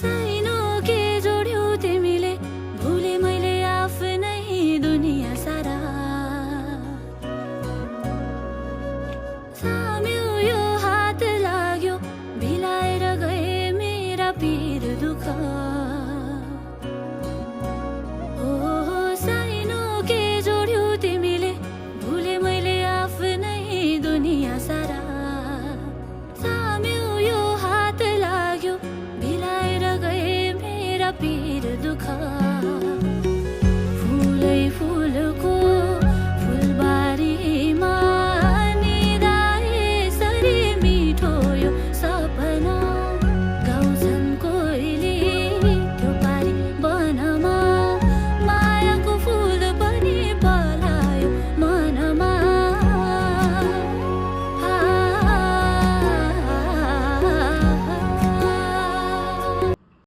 साइनो के जोड्यौ तिमीले, भुले मैले आफ्नै दुनिया सारा। थाम्यो यो हात लाग्यो, भिलाएर गए मेरा पीर दुःख। हो साइनो के जोड्यौ तिमीले, भुले मैले आफ्नै दुनिया सारा। थाम्यो यो हात लाग्यो, भिलाएर गए मेरा पीर दुःख।